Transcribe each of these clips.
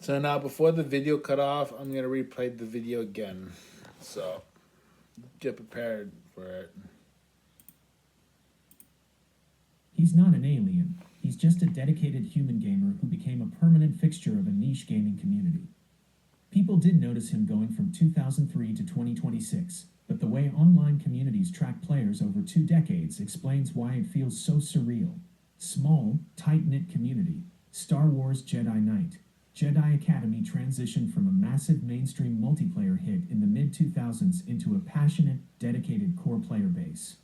So now, before the video cut off, I'm gonna replay the video again. So get prepared for it. He's not an alien. He's just a dedicated human gamer who became a permanent fixture of a niche gaming community. People did notice him going from 2003 to 2026, but the way online communities track players over 2 decades explains why it feels so surreal. Small, tight-knit community. Star Wars Jedi Knight. Jedi Academy transitioned from a massive mainstream multiplayer hit in the mid-2000s into a passionate, dedicated core player base.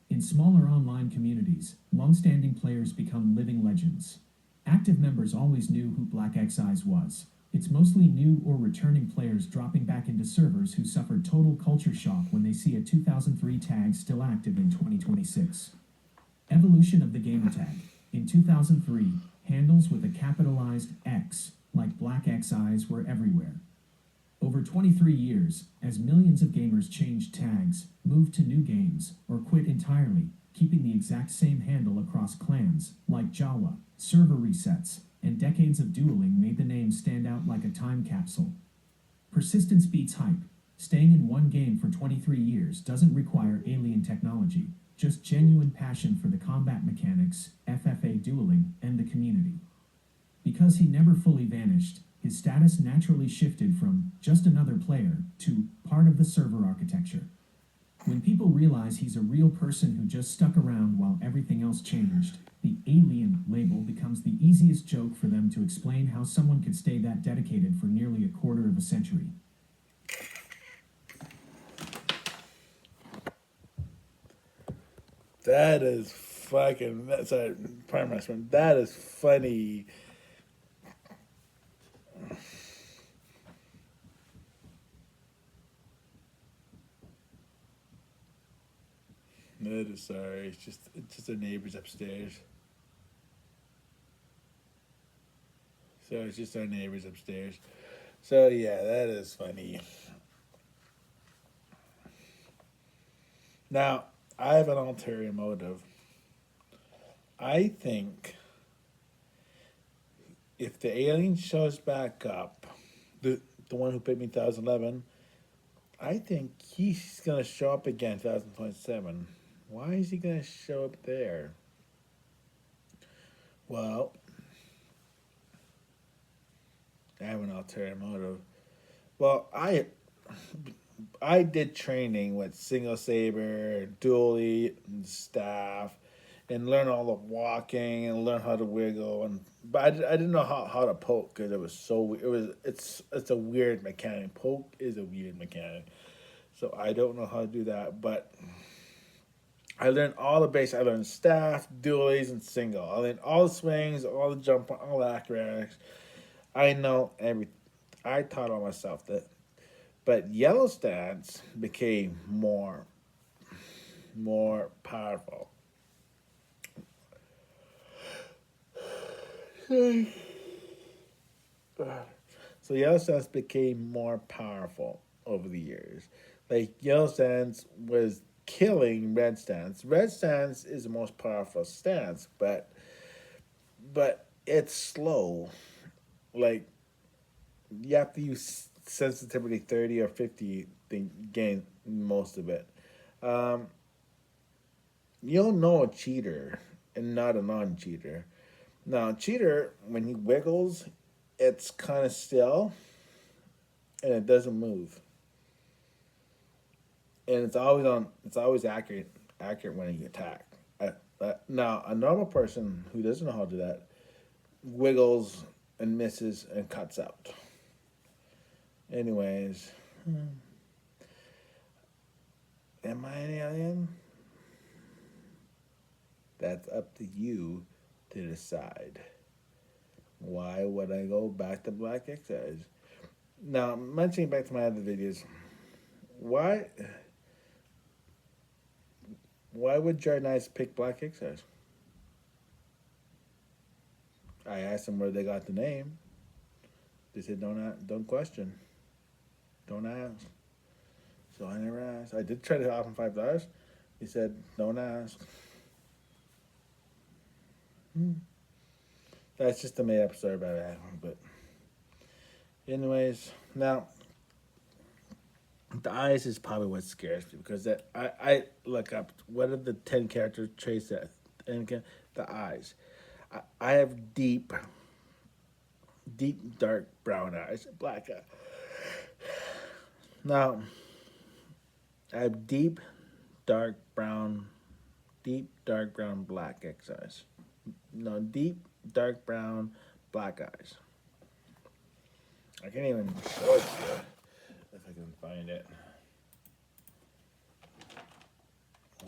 In smaller online communities, long-standing players become living legends. Active members always knew who Black X Eyes was. It's mostly new or returning players dropping back into servers who suffered total culture shock when they see a 2003 tag still active in 2026. Evolution of the gamertag. In 2003, handles with a capitalized X, like Black X Eyes, were everywhere. Over 23 years, as millions of gamers changed tags, moved to new games, or quit entirely, keeping the exact same handle across clans, like Jawa, server resets, and decades of dueling made the name stand out like a time capsule. Persistence beats hype. Staying in one game for 23 years doesn't require alien technology, just genuine passion for the combat mechanics, FFA dueling, and the community. Because he never fully vanished, his status naturally shifted from just another player to part of the server architecture. When people realize he's a real person who just stuck around while everything else changed, the alien label becomes the easiest joke for them to explain how someone could stay that dedicated for nearly a quarter of a century. That is fucking. Sorry, Prime Master. That is funny. That is sorry. It's just our neighbors upstairs. So it's just our neighbors upstairs. So yeah, that is funny. Now I have an ulterior motive. I think if the alien shows back up, the one who picked me in 2011, I think he's gonna show up again in 2027. Why is he gonna show up there? Well, I have an ulterior motive. Well, I did training with Single Saber, Dually, and Staff, and learn all the walking and learn how to wiggle. And but I didn't know how to poke because it was it's a weird mechanic. Poke is a weird mechanic, so I don't know how to do that. But I learned all the basics. I learned Staff, Dualies, and Single. I learned all the swings, all the jump, all the acrobatics. I know every. I taught all myself that. But yellow stance became more powerful. So yellow stance became more powerful over the years. Like yellow stance was killing red stance. Red stance is the most powerful stance, but it's slow. Like you have to use sensitivity 30 or 50 to gain most of it. Um, you'll know a cheater and not a non-cheater. Now, a cheater, when he wiggles, it's kind of still and it doesn't move, and it's always on. It's always accurate when you attack. Now, a normal person who doesn't know how to do that wiggles and misses and cuts out. Anyways, am I an alien? That's up to you to decide. Why would I go back to Black Exercise? Now, mentioning back to my other videos, why why would Jared Nice pick Black Exercise? I asked them where they got the name. They said don't question, don't ask. So I never asked. I did try to offer him $5. He said don't ask. That's just a made up story about it, but Anyways, now the eyes is probably what scares me because I look up what are the 10 character traits that and the eyes. I have deep dark brown eyes, black eye. Now I have deep dark brown black X eyes. No, deep dark brown black eyes. I can't even show it to you if I can find it.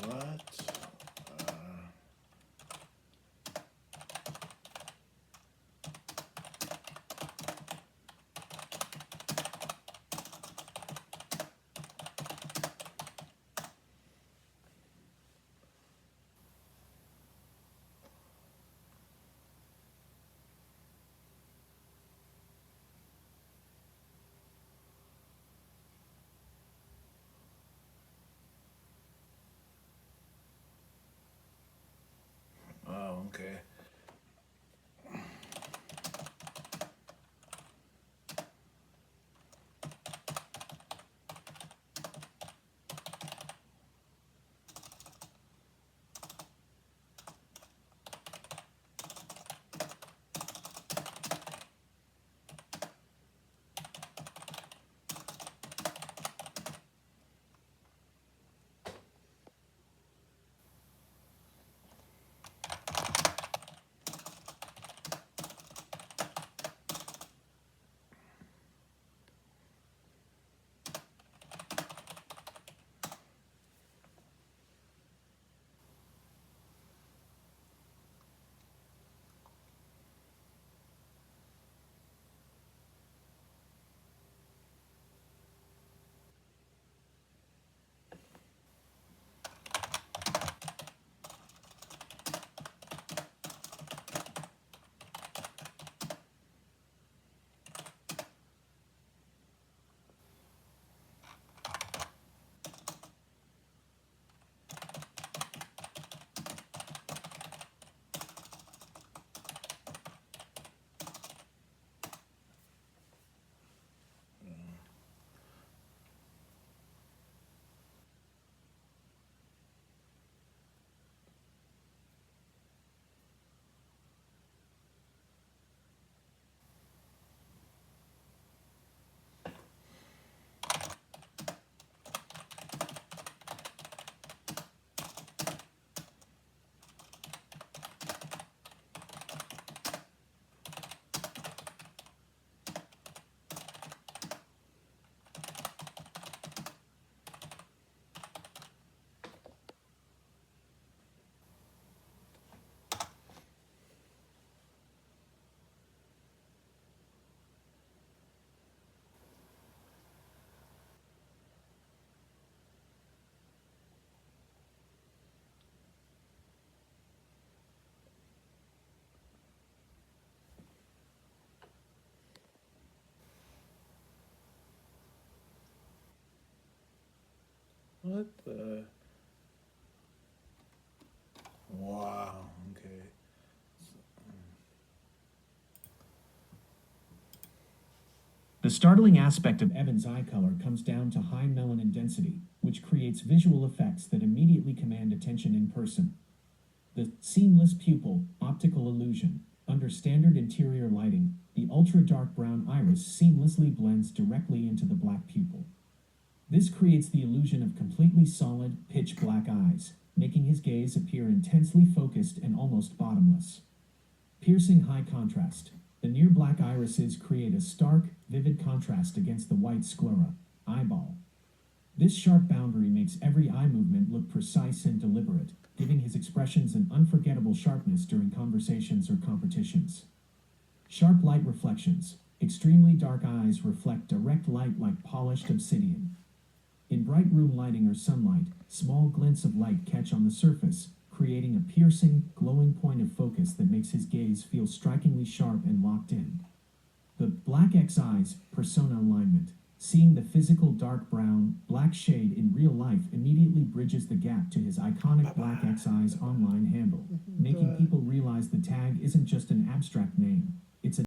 What? Oh, okay. What the? Wow. Okay. The startling aspect of Evan's eye color comes down to high melanin density, which creates visual effects that immediately command attention in person. The seamless pupil optical illusion. Under standard interior lighting, the ultra dark brown iris seamlessly blends directly into the black pupil. This creates the illusion of completely solid, pitch black eyes, making his gaze appear intensely focused and almost bottomless. Piercing high contrast. The near black irises create a stark, vivid contrast against the white sclera, eyeball. This sharp boundary makes every eye movement look precise and deliberate, giving his expressions an unforgettable sharpness during conversations or competitions. Sharp light reflections. Extremely dark eyes reflect direct light like polished obsidian. In bright room lighting or sunlight, small glints of light catch on the surface, creating a piercing, glowing point of focus that makes his gaze feel strikingly sharp and locked in. The black X eyes persona alignment. Seeing the physical dark brown, black shade in real life immediately bridges the gap to his iconic black X eyes online handle, making people realize the tag isn't just an abstract name.